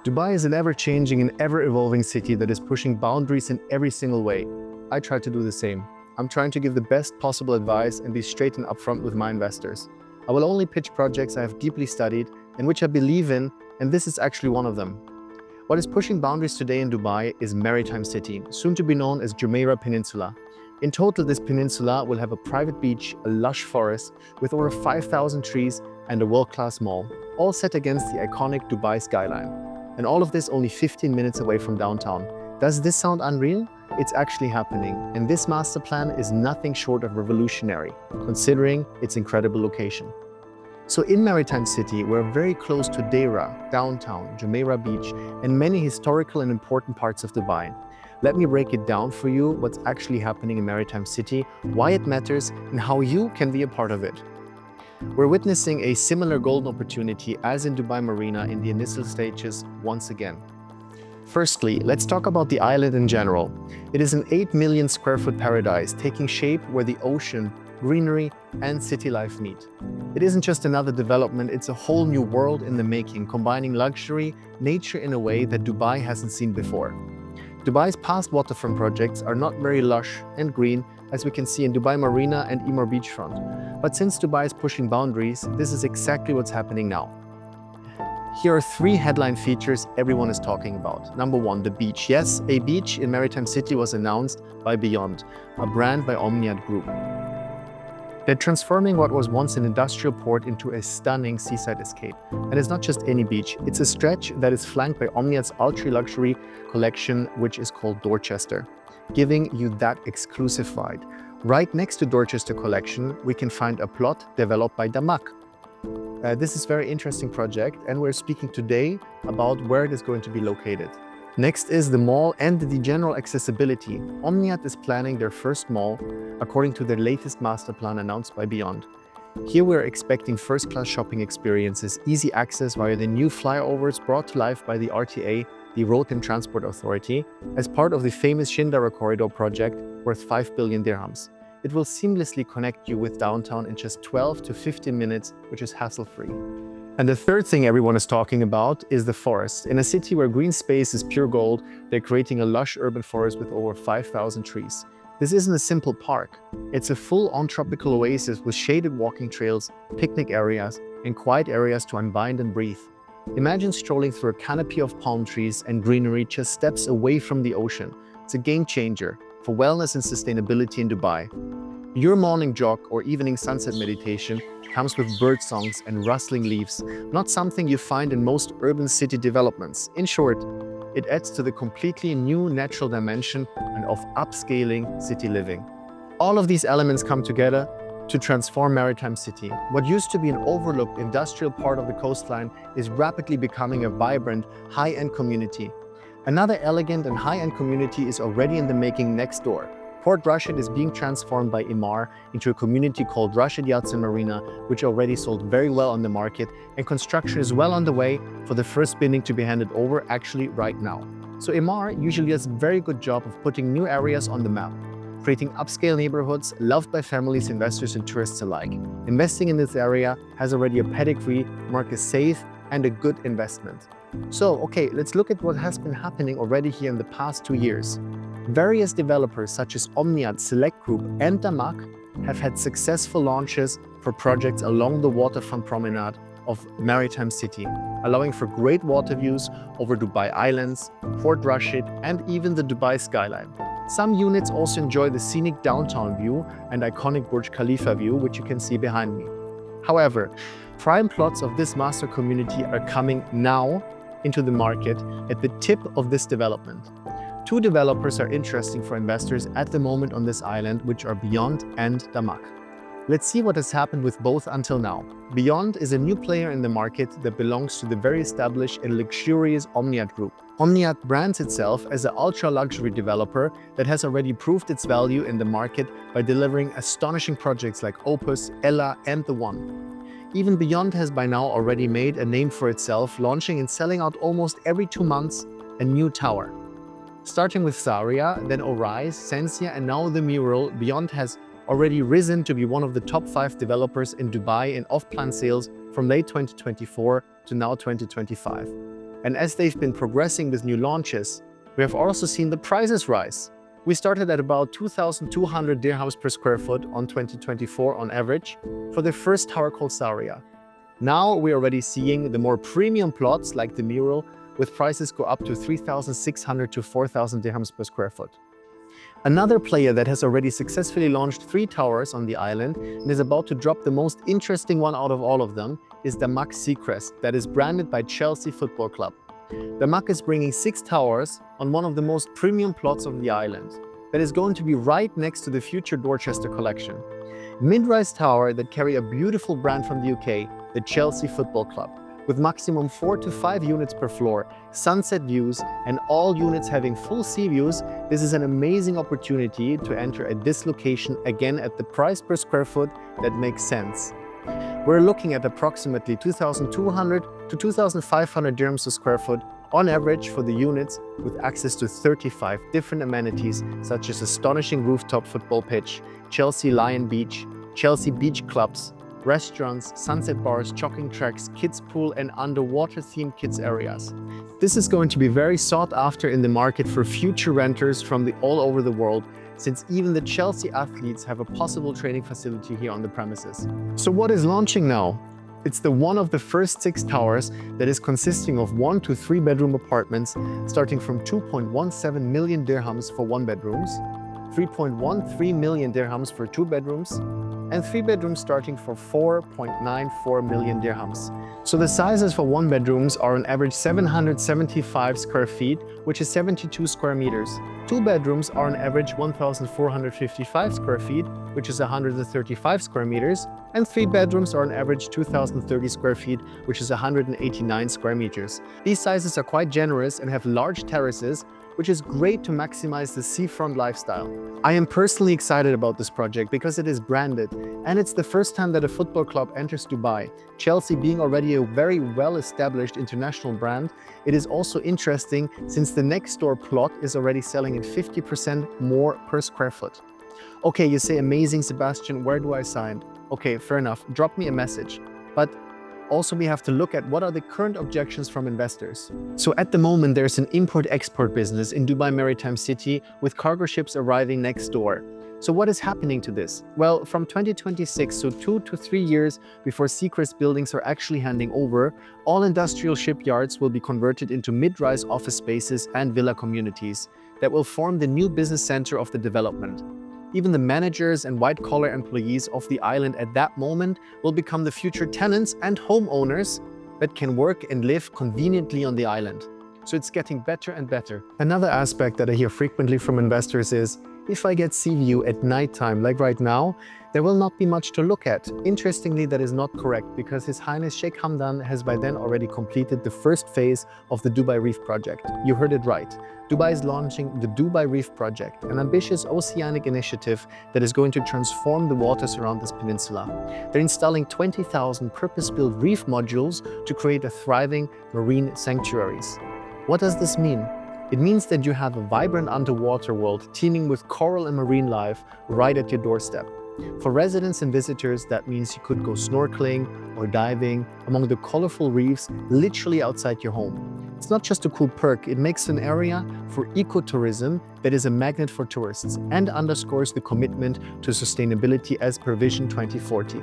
Dubai is an ever-changing and ever-evolving city that is pushing boundaries in every single way. I try to do the same. I'm trying to give the best possible advice and be straight and upfront with my investors. I will only pitch projects I have deeply studied and which I believe in, and this is actually one of them. What is pushing boundaries today in Dubai is Maritime City, soon to be known as Jumeirah Peninsula. In total, this peninsula will have a private beach, a lush forest with over 5,000 trees and a world-class mall, all set against the iconic Dubai skyline. And all of this only 15 minutes away from downtown. Does this sound unreal? It's actually happening, and this master plan is nothing short of revolutionary, considering its incredible location. So in Maritime City, we're very close to Deira, downtown, Jumeirah Beach, and many historical and important parts of Dubai. Let me break it down for you what's actually happening in Maritime City, why it matters, and how you can be a part of it. We're witnessing a similar golden opportunity as in Dubai Marina in the initial stages once again. Firstly, let's talk about the island in general. It is an 8 million square foot paradise taking shape where the ocean, greenery, and city life meet. It isn't just another development, it's a whole new world in the making, combining luxury, nature in a way that Dubai hasn't seen before. Dubai's past waterfront projects are not very lush and green, as we can see in Dubai Marina and Emaar beachfront. But since Dubai is pushing boundaries, this is exactly what's happening now. Here are 3 headline features everyone is talking about. Number 1, the beach. Yes, a beach in Maritime City was announced by Beyond, a brand by Omniyat Group. They're transforming what was once an industrial port into a stunning seaside escape. And it's not just any beach, it's a stretch that is flanked by Omniyat's ultra-luxury collection, which is called Dorchester, giving you that exclusive vibe. Right next to Dorchester collection, we can find a plot developed by Damac. This is a very interesting project, and we're speaking today about where it is going to be located. Next is the mall and the general accessibility. Omniyat is planning their first mall according to their latest master plan announced by Beyond. Here we're expecting first-class shopping experiences, easy access via the new flyovers brought to life by the RTA, the Road and Transport Authority, as part of the famous Shindara Corridor project worth 5 billion dirhams. It will seamlessly connect you with downtown in just 12 to 15 minutes, which is hassle-free. And the third thing everyone is talking about is the forest. In a city where green space is pure gold, they're creating a lush urban forest with over 5,000 trees. This isn't a simple park. It's a full-on tropical oasis with shaded walking trails, picnic areas, and quiet areas to unwind and breathe. Imagine strolling through a canopy of palm trees and greenery just steps away from the ocean. It's a game changer for wellness and sustainability in Dubai. Your morning jog or evening sunset meditation comes with bird songs and rustling leaves, not something you find in most urban city developments. In short, it adds to the completely new natural dimension and of upscaling city living. All of these elements come together to transform Maritime City. What used to be an overlooked industrial part of the coastline is rapidly becoming a vibrant, high-end community. Another elegant and high-end community is already in the making next door. Port Rashid is being transformed by Emaar into a community called Rashid Yachts and Marina, which already sold very well on the market, and construction is well on the way for the first building to be handed over actually right now. So Emaar usually does a very good job of putting new areas on the map, creating upscale neighborhoods loved by families, investors, and tourists alike. Investing in this area has already a pedigree, marked as safe and a good investment. So, okay, let's look at what has been happening already here in the past 2 years. Various developers such as Omniyat, Select Group, and Damac have had successful launches for projects along the waterfront promenade of Maritime City, allowing for great water views over Dubai Islands, Port Rashid, and even the Dubai skyline. Some units also enjoy the scenic downtown view and iconic Burj Khalifa view, which you can see behind me. However, prime plots of this master community are coming now into the market at the tip of this development. 2 developers are interesting for investors at the moment on this island, which are Beyond and Damac. Let's see what has happened with both until now. Beyond is a new player in the market that belongs to the very established and luxurious Omniyat Group. Omniyat brands itself as an ultra-luxury developer that has already proved its value in the market by delivering astonishing projects like Opus, Ella, and The One. Even Beyond has by now already made a name for itself, launching and selling out almost every 2 months a new tower. Starting with Saria, then Orize, Sensia, and now The Mural, Beyond has already risen to be one of the top 5 developers in Dubai in off-plan sales from late 2024 to now 2025. And as they've been progressing with new launches, we have also seen the prices rise. We started at about 2,200 dirhams per square foot on 2024 on average for the first tower called Saria. Now we're already seeing the more premium plots like the mural with prices go up to 3,600 to 4,000 dirhams per square foot. Another player that has already successfully launched 3 towers on the island and is about to drop the most interesting one out of all of them is Damac Seacrest, that is branded by Chelsea Football Club. Damac is bringing 6 towers on one of the most premium plots of the island that is going to be right next to the future Dorchester collection. Mid-rise tower that carry a beautiful brand from the UK, the Chelsea Football Club, with maximum 4 to 5 units per floor, sunset views, and all units having full sea views. This is an amazing opportunity to enter at this location again at the price per square foot that makes sense. We're looking at approximately 2,200 to 2,500 dirhams a square foot on average for the units, with access to 35 different amenities such as astonishing rooftop football pitch, Chelsea Lion Beach, Chelsea Beach clubs, restaurants, sunset bars, jogging tracks, kids pool, and underwater themed kids areas. This is going to be very sought after in the market for future renters from all over the world, since even the Chelsea athletes have a possible training facility here on the premises. So what is launching now? It's the one of the first 6 towers that is consisting of 1 to 3 bedroom apartments starting from 2.17 million dirhams for 1 bedrooms, 3.13 million dirhams for 2 bedrooms, and 3 bedrooms starting for 4.94 million dirhams. So the sizes for 1 bedrooms are on average 775 square feet, which is 72 square meters. 2 bedrooms are on average 1,455 square feet, which is 135 square meters, and 3 bedrooms are on average 2,030 square feet, which is 189 square meters. These sizes are quite generous and have large terraces, which is great to maximize the seafront lifestyle. I am personally excited about this project because it is branded, and it's the first time that a football club enters Dubai. Chelsea being already a very well-established international brand, it is also interesting since the next door plot is already selling at 50% more per square foot. Okay, you say, amazing Sebastian, where do I sign? Okay, fair enough, drop me a message. But also, we have to look at what are the current objections from investors. So at the moment, there's an import-export business in Dubai Maritime City with cargo ships arriving next door. So what is happening to this? Well, from 2026, so 2 to 3 years before Seacrest buildings are actually handing over, all industrial shipyards will be converted into mid-rise office spaces and villa communities that will form the new business center of the development. Even the managers and white-collar employees of the island at that moment will become the future tenants and homeowners that can work and live conveniently on the island. So it's getting better and better. Another aspect that I hear frequently from investors is, if I get sea view at nighttime, like right now, there will not be much to look at. Interestingly, that is not correct because His Highness Sheikh Hamdan has by then already completed the first phase of the Dubai Reef project. You heard it right. Dubai is launching the Dubai Reef project, an ambitious oceanic initiative that is going to transform the waters around this peninsula. They're installing 20,000 purpose-built reef modules to create a thriving marine sanctuaries. What does this mean? It means that you have a vibrant underwater world teeming with coral and marine life right at your doorstep. For residents and visitors, that means you could go snorkeling or diving among the colorful reefs literally outside your home. It's not just a cool perk, it makes an area for ecotourism that is a magnet for tourists and underscores the commitment to sustainability as per Vision 2040.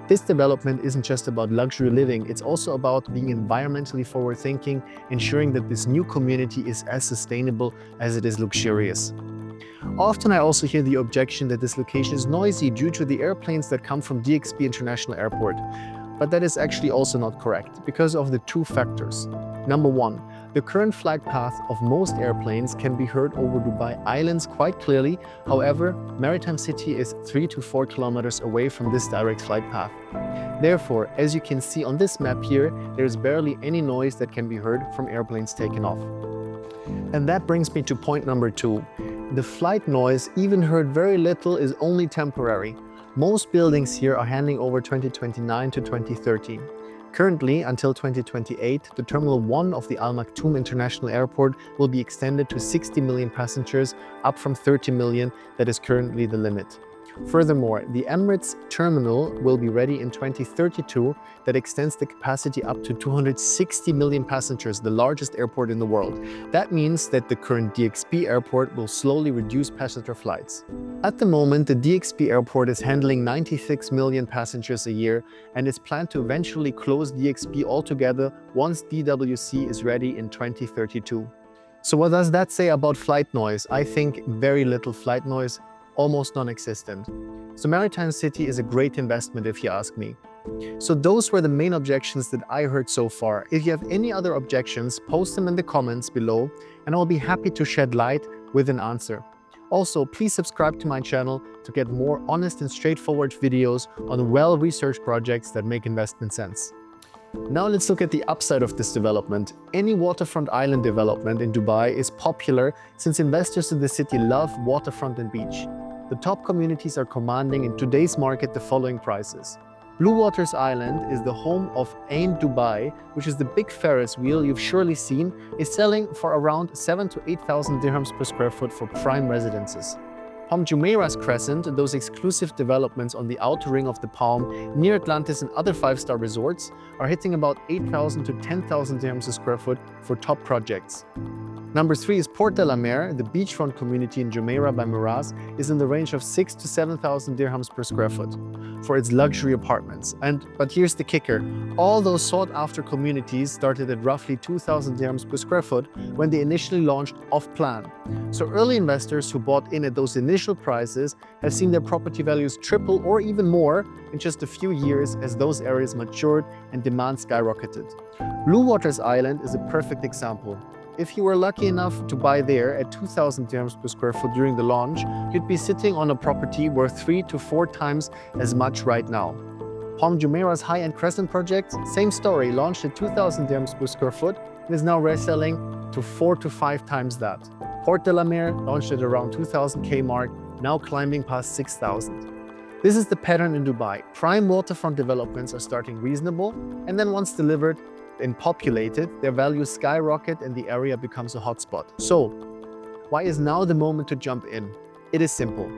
This development isn't just about luxury living, it's also about being environmentally forward-thinking, ensuring that this new community is as sustainable as it is luxurious. Often I also hear the objection that this location is noisy due to the airplanes that come from DXB International Airport. But that is actually also not correct because of the 2 factors. Number 1, the current flight path of most airplanes can be heard over Dubai Islands quite clearly. However, Maritime City is 3 to 4 kilometers away from this direct flight path. Therefore, as you can see on this map here, there is barely any noise that can be heard from airplanes taking off. And that brings me to point number 2. The flight noise, even heard very little, is only temporary. Most buildings here are handing over 2029 to 2030. Currently, until 2028, the Terminal 1 of the Al Maktoum International Airport will be extended to 60 million passengers, up from 30 million that is currently the limit. Furthermore, the Emirates terminal will be ready in 2032 that extends the capacity up to 260 million passengers, the largest airport in the world. That means that the current DXB airport will slowly reduce passenger flights. At the moment, the DXB airport is handling 96 million passengers a year, and it's planned to eventually close DXB altogether once DWC is ready in 2032. So what does that say about flight noise? I think very little flight noise, almost non-existent. So Maritime City is a great investment if you ask me. So those were the main objections that I heard so far. If you have any other objections, post them in the comments below and I'll be happy to shed light with an answer. Also, please subscribe to my channel to get more honest and straightforward videos on well-researched projects that make investment sense. Now let's look at the upside of this development. Any waterfront island development in Dubai is popular since investors in the city love waterfront and beach. The top communities are commanding in today's market the following prices. Bluewaters Island is the home of Ain Dubai, which is the big Ferris wheel you've surely seen, is selling for around 7,000 to 8,000 dirhams per square foot for prime residences. Jumeirah's Crescent, those exclusive developments on the outer ring of the Palm, near Atlantis and other 5-star resorts, are hitting about 8,000 to 10,000 dirhams a square foot for top projects. Number 3 is Port de la Mer. The beachfront community in Jumeirah by Miraz is in the range of 6,000 to 7,000 dirhams per square foot for its luxury apartments. But here's the kicker. All those sought-after communities started at roughly 2,000 dirhams per square foot when they initially launched off-plan. So early investors who bought in at those initial prices have seen their property values triple or even more in just a few years as those areas matured and demand skyrocketed. Bluewaters Island is a perfect example. If you were lucky enough to buy there at 2,000 dirhams per square foot during the launch, you'd be sitting on a property worth 3 to 4 times as much right now. Jumeirah's high-end Crescent project, same story, launched at 2,000 dirhams per square foot and is now reselling to 4 to 5 times that. Port de la Mer launched at around 2,000k mark, now climbing past 6,000. This is the pattern in Dubai. Prime waterfront developments are starting reasonable, and then once delivered and populated, their values skyrocket and the area becomes a hotspot. So, why is now the moment to jump in? It is simple.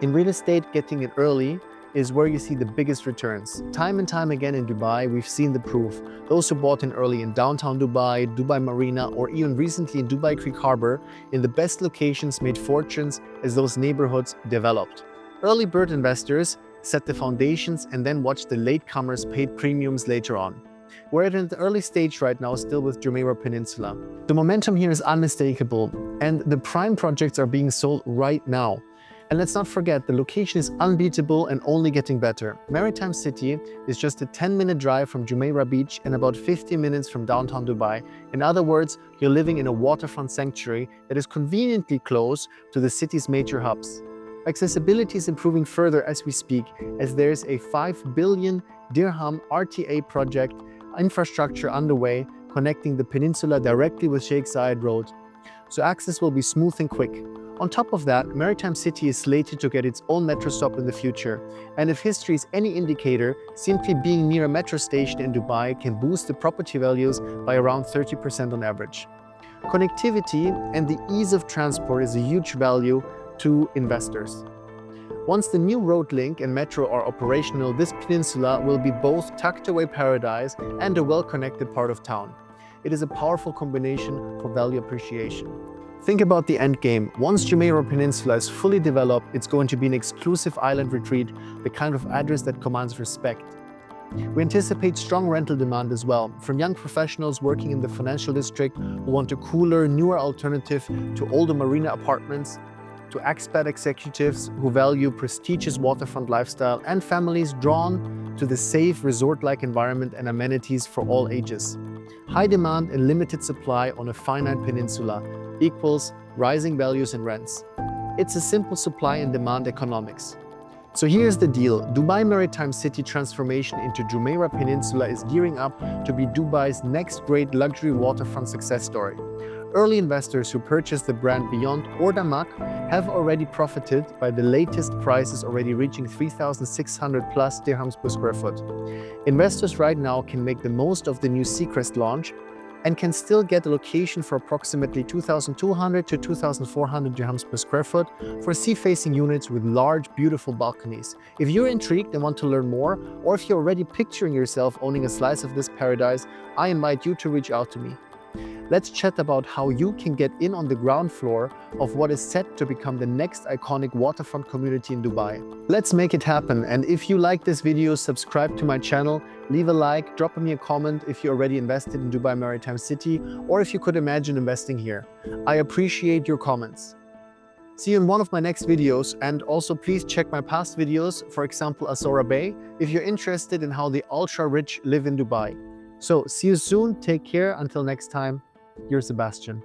In real estate, getting in early is where you see the biggest returns. Time and time again in Dubai, we've seen the proof. Those who bought in early in downtown Dubai, Dubai Marina, or even recently in Dubai Creek Harbor, in the best locations made fortunes as those neighborhoods developed. Early bird investors set the foundations and then watched the latecomers paid premiums later on. We're at an early stage right now, still with Jumeirah Peninsula. The momentum here is unmistakable, and the prime projects are being sold right now. And let's not forget, the location is unbeatable and only getting better. Maritime City is just a 10-minute drive from Jumeirah Beach and about 50 minutes from downtown Dubai. In other words, you're living in a waterfront sanctuary that is conveniently close to the city's major hubs. Accessibility is improving further as we speak, as there's a 5 billion dirham RTA project infrastructure underway connecting the peninsula directly with Sheikh Zayed Road. So access will be smooth and quick. On top of that, Maritime City is slated to get its own metro stop in the future. And if history is any indicator, simply being near a metro station in Dubai can boost the property values by around 30% on average. Connectivity and the ease of transport is a huge value to investors. Once the new road link and metro are operational, this peninsula will be both tucked-away paradise and a well-connected part of town. It is a powerful combination for value appreciation. Think about the end game. Once Jumeirah Peninsula is fully developed, it's going to be an exclusive island retreat, the kind of address that commands respect. We anticipate strong rental demand as well, from young professionals working in the financial district who want a cooler, newer alternative to older marina apartments, to expat executives who value prestigious waterfront lifestyle, and families drawn to the safe resort-like environment and amenities for all ages. High demand and limited supply on a finite peninsula equals rising values and rents. It's a simple supply and demand economics. So here's the deal. Dubai Maritime City transformation into Jumeirah Peninsula is gearing up to be Dubai's next great luxury waterfront success story. Early investors who purchased the brand Beyond or Damac have already profited by the latest prices already reaching 3,600 plus dirhams per square foot. Investors right now can make the most of the new Seacrest launch, and can still get a location for approximately 2,200 to 2,400 dirhams per square foot for sea-facing units with large, beautiful balconies. If you're intrigued and want to learn more, or if you're already picturing yourself owning a slice of this paradise, I invite you to reach out to me. Let's chat about how you can get in on the ground floor of what is set to become the next iconic waterfront community in Dubai. Let's make it happen, and if you like this video, subscribe to my channel, leave a like, drop me a comment if you already invested in Dubai Maritime City or if you could imagine investing here. I appreciate your comments. See you in one of my next videos, and also please check my past videos, for example Azora Bay, if you're interested in how the ultra-rich live in Dubai. So see you soon, take care, until next time, your Sebastian.